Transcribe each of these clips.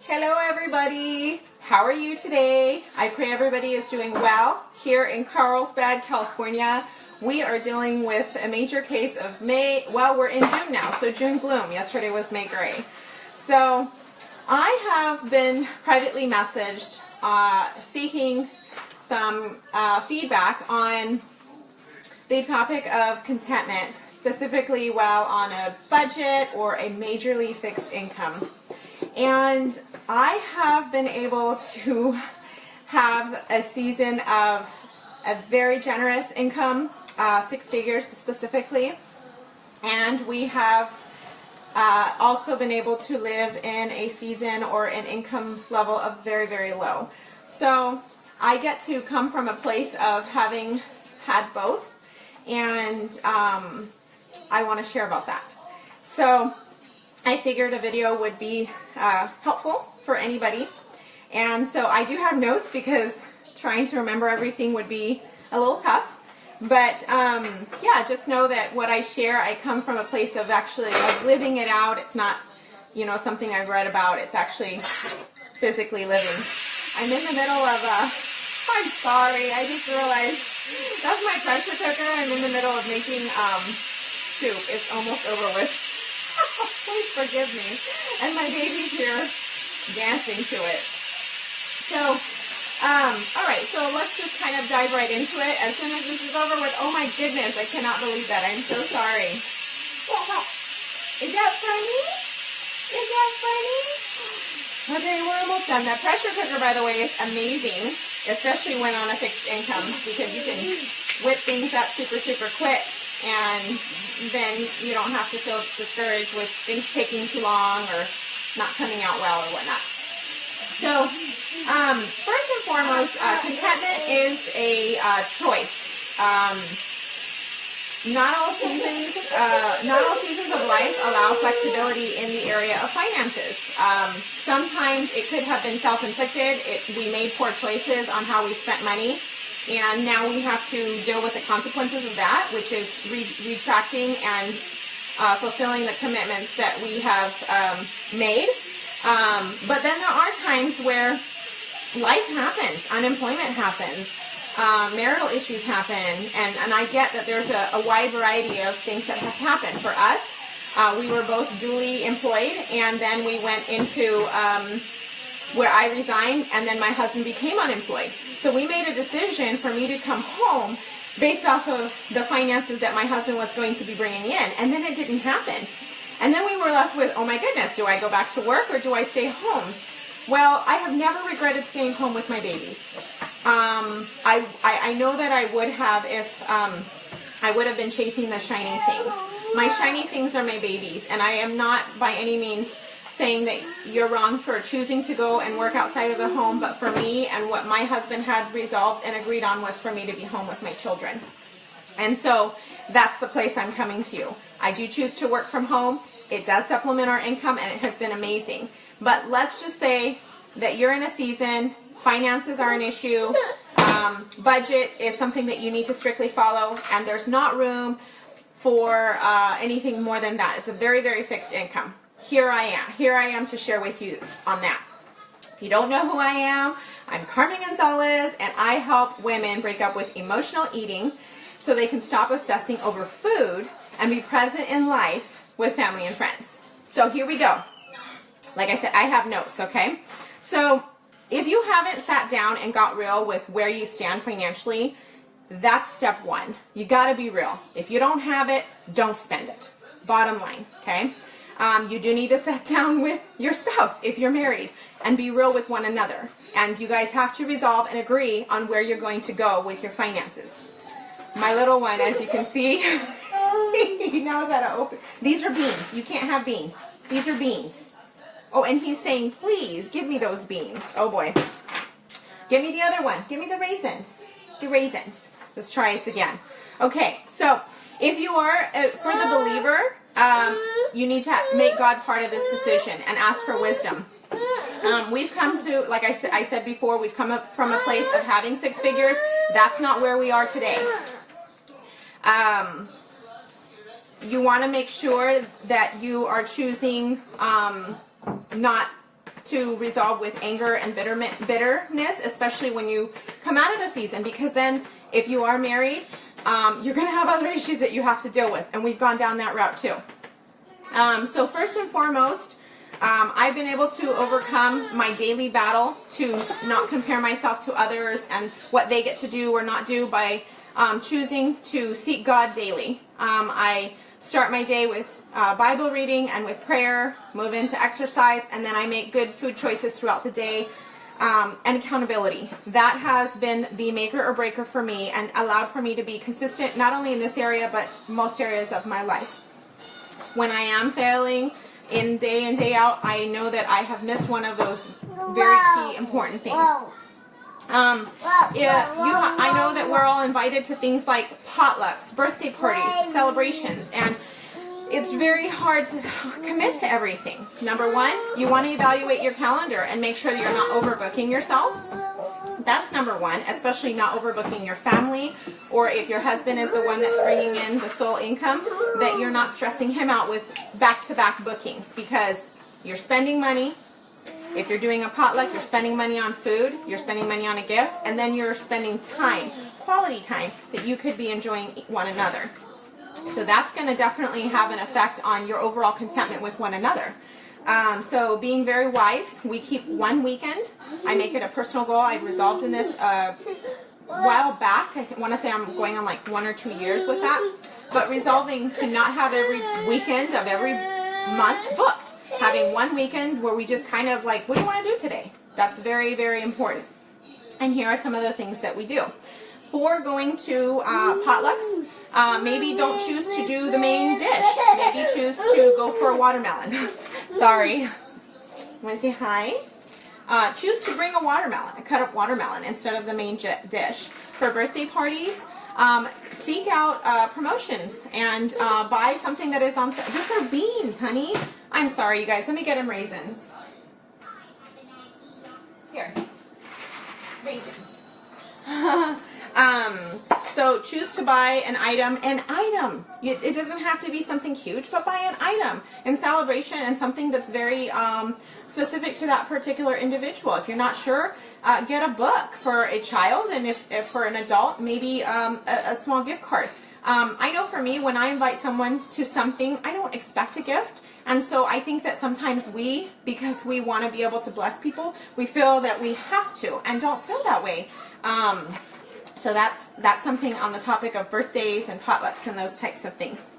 Hello everybody, how are you today? I pray everybody is doing well. Here in Carlsbad, California, we are dealing with a major case of we're in June now, so June gloom. Yesterday was May gray. So I have been privately messaged seeking some feedback on the topic of contentment, specifically while on a budget or a majorly fixed income. And I have been able to have a season of a very generous income, 6 figures specifically, and we have also been able to live in a season or an income level of very, very low. So I get to come from a place of having had both, and I want to share about that. So I figured a video would be helpful for anybody, and so I do have notes because trying to remember everything would be a little tough, but yeah, just know that what I share, I come from a place of actually living it out. It's not, you know, something I've read about. It's actually physically living. I'm in the middle of I'm sorry, I just realized that's my pressure cooker. I'm in the middle of making soup. It's almost over with. Please forgive me. And my baby's here dancing to it. So, alright, so let's just kind of dive right into it. As soon as this is over with, oh my goodness, I cannot believe that. I'm so sorry. Is that funny? Is that funny? Okay, we're almost done. That pressure cooker, by the way, is amazing, especially when on a fixed income, because you can whip things up super, super quick, and then you don't have to feel discouraged with things taking too long or not coming out well or whatnot. So, first and foremost, contentment is a choice. Not all seasons of life allow flexibility in the area of finances. Sometimes it could have been self-inflicted. We made poor choices on how we spent money, and now we have to deal with the consequences of that, which is retracting and fulfilling the commitments that we have made. But then there are times where life happens, unemployment happens, marital issues happen, and I get that there's a wide variety of things that have happened. For us, we were both duly employed, and then we went into where I resigned, and then my husband became unemployed. So we made a decision for me to come home based off of the finances that my husband was going to be bringing in, and then it didn't happen. And then we were left with, oh my goodness, do I go back to work or do I stay home? Well, I have never regretted staying home with my babies. I know that I would have if I would have been chasing the shiny things. My shiny things are my babies, and I am not by any means saying that you're wrong for choosing to go and work outside of the home, but for me and what my husband had resolved and agreed on was for me to be home with my children. And so that's the place I'm coming to you. I do choose to work from home. It does supplement our income, and it has been amazing. But let's just say that you're in a season, finances are an issue, budget is something that you need to strictly follow, and there's not room for anything more than that. It's a very, very fixed income. Here I am to share with you on that. If you don't know who I am, I'm Carmen Gonzalez, and I help women break up with emotional eating so they can stop obsessing over food and be present in life with family and friends. So here we go. Like I said, I have notes, okay? So if you haven't sat down and got real with where you stand financially, that's step one. You got to be real. If you don't have it, don't spend it. Bottom line, okay? You do need to sit down with your spouse if you're married and be real with one another. And you guys have to resolve and agree on where you're going to go with your finances. My little one, as you can see, he knows how to open. These are beans. You can't have beans. These are beans. Oh, and he's saying, please, give me those beans. Oh, boy. Give me the other one. Give me the raisins. The raisins. Let's try this again. Okay, so if you are, for the believer, you need to make God part of this decision and ask for wisdom. We've come to, like I said before, we've come up from a place of having 6 figures. That's not where we are today. You want to make sure that you are choosing not to resolve with anger and bitterness, especially when you come out of the season, because then if you are married, you're going to have other issues that you have to deal with, and we've gone down that route too. So first and foremost, I've been able to overcome my daily battle to not compare myself to others and what they get to do or not do by choosing to seek God daily. I start my day with Bible reading and with prayer, move into exercise, and then I make good food choices throughout the day, and accountability. That has been the maker or breaker for me and allowed for me to be consistent not only in this area but most areas of my life. When I am failing in day in, day out, I know that I have missed one of those very key important things. I know that we're all invited to things like potlucks, birthday parties, celebrations, and it's very hard to commit to everything. Number one, you want to evaluate your calendar and make sure that you're not overbooking yourself. That's number one, especially not overbooking your family, or if your husband is the one that's bringing in the sole income, that you're not stressing him out with back-to-back bookings, because you're spending money. If you're doing a potluck, you're spending money on food, you're spending money on a gift, and then you're spending time, quality time, that you could be enjoying one another. So that's going to definitely have an effect on your overall contentment with one another. So being very wise, we keep one weekend. I make it a personal goal. I've resolved in this a while back. I want to say I'm going on like 1 or 2 years with that. But resolving to not have every weekend of every month booked. Having one weekend where we just kind of like, what do you want to do today? That's very, very important. And here are some of the things that we do. For going to potlucks, maybe don't choose to do the main dish. Maybe choose to go for a watermelon. Sorry. Want to say hi? Choose to bring a watermelon, a cut up watermelon, instead of the main dish. For birthday parties, seek out promotions and buy something that is on sale. These are beans, honey. I'm sorry, you guys. Let me get them raisins. Here. Raisins. So choose to buy an item. It doesn't have to be something huge, but buy an item in celebration and something that's very specific to that particular individual. If you're not sure, get a book for a child, and if for an adult, maybe a small gift card. I know for me, when I invite someone to something, I don't expect a gift. And so I think that sometimes because we want to be able to bless people, we feel that we have to, and don't feel that way. So that's something on the topic of birthdays and potlucks and those types of things.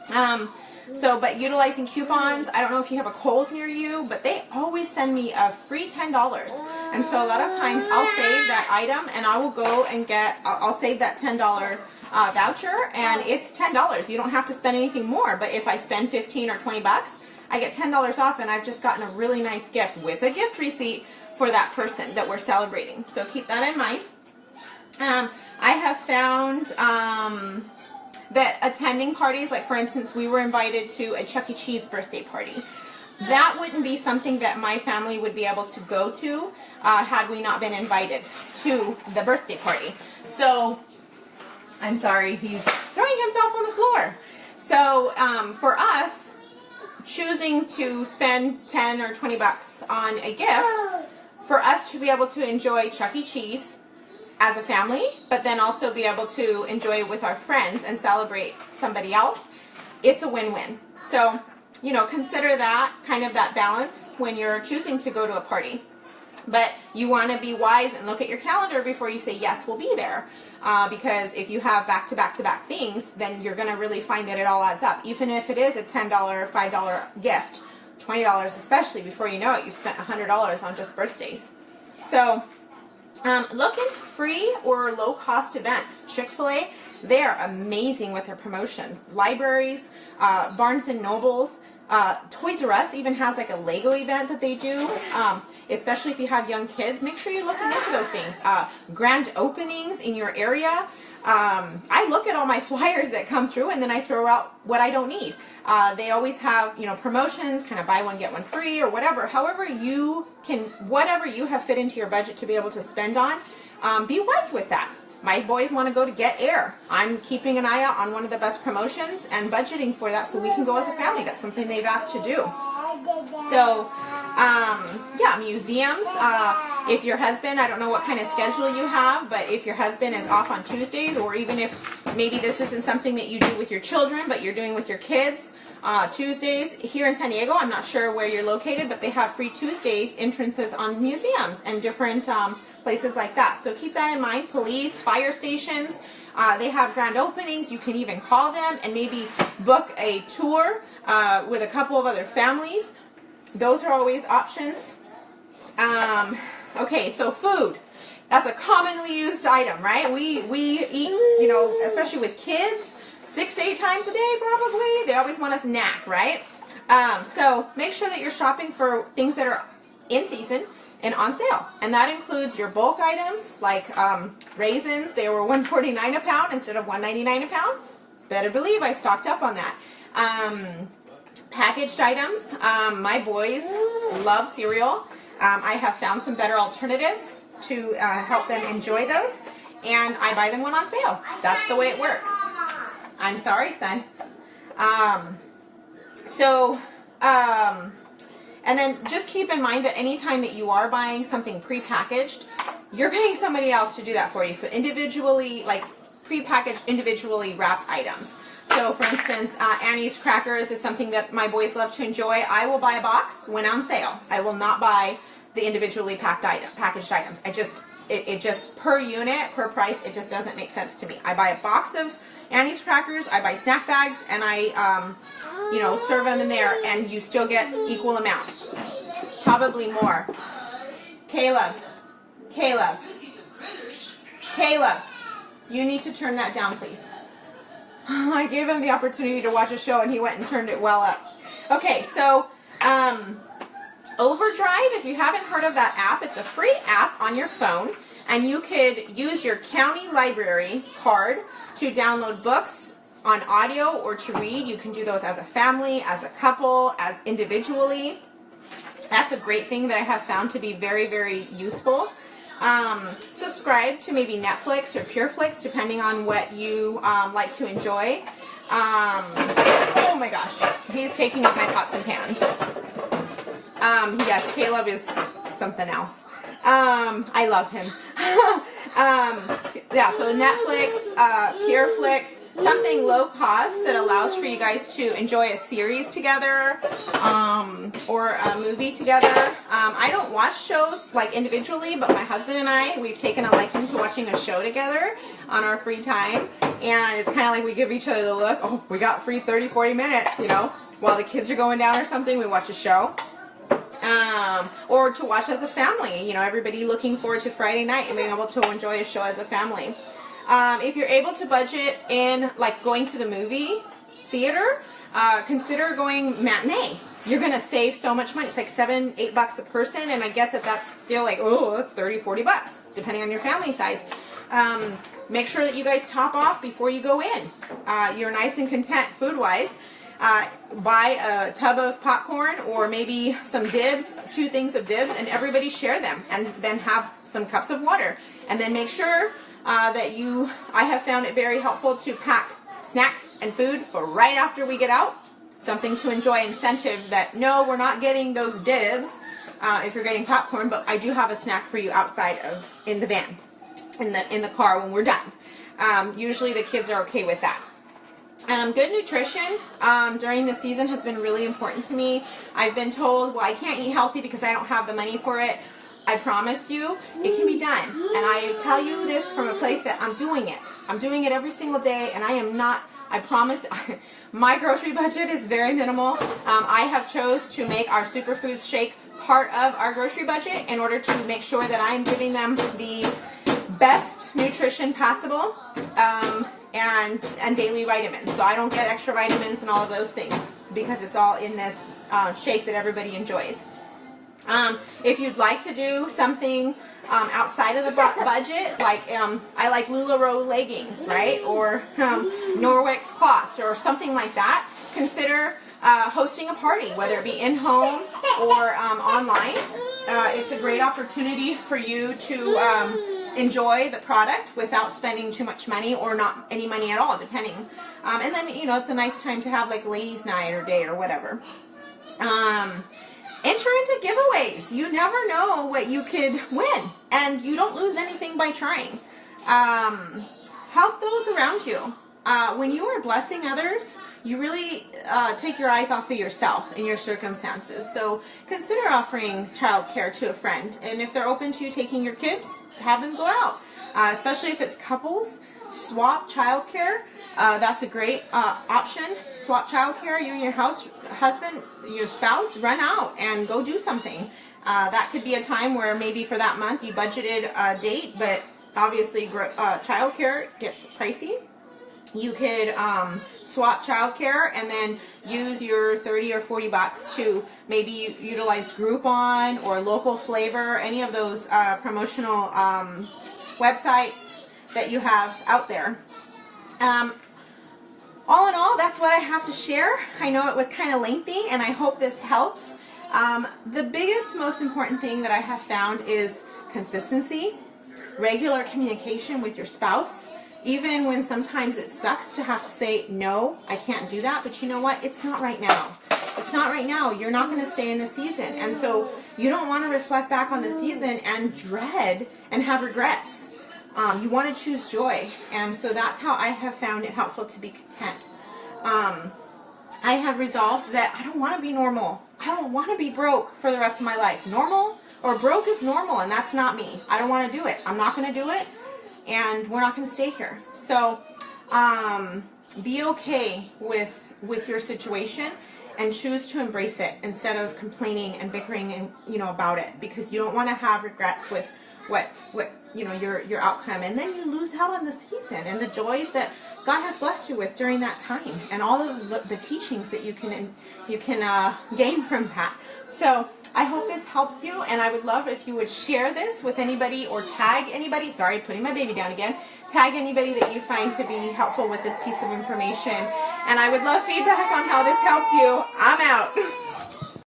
But utilizing coupons, I don't know if you have a Kohl's near you, but they always send me a free $10. And so a lot of times I'll save that item and I will go and I'll save that $10 voucher, and it's $10. You don't have to spend anything more, but if I spend 15 or 20 bucks, I get $10 off, and I've just gotten a really nice gift with a gift receipt for that person that we're celebrating. So keep that in mind. I have found that attending parties, like for instance, we were invited to a Chuck E. Cheese birthday party. That wouldn't be something that my family would be able to go to had we not been invited to the birthday party. So, I'm sorry, he's throwing himself on the floor. So, for us, choosing to spend 10 or 20 bucks on a gift, for us to be able to enjoy Chuck E. Cheese as a family, but then also be able to enjoy it with our friends and celebrate somebody else, it's a win-win. So, consider that, kind of that balance when you're choosing to go to a party. But you want to be wise and look at your calendar before you say, yes, we'll be there. Because if you have back-to-back-to-back things, then you're going to really find that it all adds up. Even if it is a $10, $5 gift, $20 especially, before you know it, you've spent $100 on just birthdays. So, look into free or low-cost events. Chick-fil-A, they are amazing with their promotions. Libraries, Barnes & Nobles, Toys R Us even has like a Lego event that they do. Especially if you have young kids, make sure you're looking into those things. Grand openings in your area. I look at all my flyers that come through, and then I throw out what I don't need. They always have, promotions, kind of buy one, get one free, or whatever. However whatever you have fit into your budget to be able to spend on, be wise with that. My boys want to go to Get Air. I'm keeping an eye out on one of the best promotions and budgeting for that so we can go as a family. That's something they've asked to do. So, Yeah, museums. If your husband, I don't know what kind of schedule you have, but if your husband is off on Tuesdays, or even if maybe this isn't something that you do with your children, but you're doing with your kids, Tuesdays here in San Diego, I'm not sure where you're located, but they have free Tuesdays entrances on museums and different places like that. So keep that in mind. Police, fire stations, they have grand openings. You can even call them and maybe book a tour with a couple of other families. Those are always options. Okay, so food. That's a commonly used item, right? We eat, you know, especially with kids, 6 to 8 times a day probably. They always want a snack, right? So make sure that you're shopping for things that are in season and on sale. And that includes your bulk items like raisins. They were $1.49 a pound instead of $1.99 a pound. Better believe I stocked up on that. Packaged items. My boys love cereal. I have found some better alternatives to help them enjoy those, and I buy them when on sale. That's the way it works. I'm sorry, son. And then just keep in mind that anytime that you are buying something prepackaged, you're paying somebody else to do that for you. So individually, like prepackaged, individually wrapped items. So for instance, Annie's crackers is something that my boys love to enjoy. I will buy a box when on sale. I will not buy the individually packaged items. It just per unit, per price, it just doesn't make sense to me. I buy a box of Annie's crackers, I buy snack bags, and I, you know, serve them in there, and you still get equal amount. Probably more. Caleb, you need to turn that down, please. I gave him the opportunity to watch a show, and he went and turned it well up. Okay, so, Overdrive, if you haven't heard of that app, it's a free app on your phone, and you could use your county library card to download books on audio or to read. You can do those as a family, as a couple, as individually. That's a great thing that I have found to be very, very useful. Subscribe to maybe Netflix or PureFlix, depending on what you like to enjoy. Oh my gosh, he's taking up my pots and pans. Yes, Caleb is something else. I love him. Yeah, so Netflix, PureFlix, something low cost that allows for you guys to enjoy a series together, or a movie together. I don't watch shows like individually, but my husband and I, we've taken a liking to watching a show together on our free time, and it's kind of like we give each other the look, oh, we got free 30, 40 minutes, you know, while the kids are going down or something, we watch a show. Or to watch as a family, you know, everybody looking forward to Friday night and being able to enjoy a show as a family. If you're able to budget in, like, going to the movie theater, consider going matinee. You're going to save so much money. It's like $7, $8 a person, and I get that that's still like, oh, that's 30, 40 bucks, depending on your family size. Make sure that you guys top off before you go in. You're nice and content food-wise. Buy a tub of popcorn or maybe some dibs, 2 things of dibs, and everybody share them, and then have some cups of water. And then make sure that I have found it very helpful to pack snacks and food for right after we get out. Something to enjoy, incentive that, no, we're not getting those dibs if you're getting popcorn, but I do have a snack for you outside in the van, in the car when we're done. Usually the kids are okay with that. Good nutrition during the season has been really important to me. I've been told, well, I can't eat healthy because I don't have the money for it. I promise you, it can be done. And I tell you this from a place that I'm doing it. I'm doing it every single day, and I am not, I promise, my grocery budget is very minimal. I have chose to make our superfoods shake part of our grocery budget in order to make sure that I am giving them the best nutrition possible. And daily vitamins. So I don't get extra vitamins and all of those things because it's all in this shake that everybody enjoys. If you'd like to do something outside of the budget, like I like LuLaRoe leggings, right? Or Norwex cloths or something like that, consider hosting a party, whether it be in-home or online. It's a great opportunity for you to enjoy the product without spending too much money or not any money at all, depending. And then, you know, it's a nice time to have like ladies' night or day or whatever. Enter into giveaways. You never know what you could win, and you don't lose anything by trying. Help those around you. When you are blessing others, you really take your eyes off of yourself and your circumstances. So consider offering childcare to a friend, and if they're open to you taking your kids, have them go out. Especially if it's couples, swap childcare. That's a great option. Swap childcare. You and your husband, your spouse, run out and go do something. That could be a time where maybe for that month you budgeted a date, but obviously childcare gets pricey. You could swap childcare and then use your 30 or 40 bucks to maybe utilize Groupon or Local Flavor, any of those promotional websites that you have out there. All in all, that's what I have to share. I know it was kind of lengthy, and I hope this helps. The biggest, most important thing that I have found is consistency, regular communication with your spouse. Even when sometimes it sucks to have to say, no, I can't do that, but you know what? It's not right now. It's not right now. You're not going to stay in the season. And so you don't want to reflect back on the season and dread and have regrets. You want to choose joy. And so that's how I have found it helpful to be content. I have resolved that I don't want to be normal. I don't want to be broke for the rest of my life. Normal or broke is normal, and that's not me. I don't want to do it. I'm not going to do it. And we're not going to stay here. So be okay with your situation and choose to embrace it instead of complaining and bickering and about it, because you don't want to have regrets with what your outcome, and then you lose out on the season and the joys that God has blessed you with during that time, and all of the teachings that you can gain from that. So I hope this helps you, and I would love if you would share this with anybody or tag anybody. Sorry, putting my baby down again. Tag anybody that you find to be helpful with this piece of information, and I would love feedback on how this helped you. I'm out.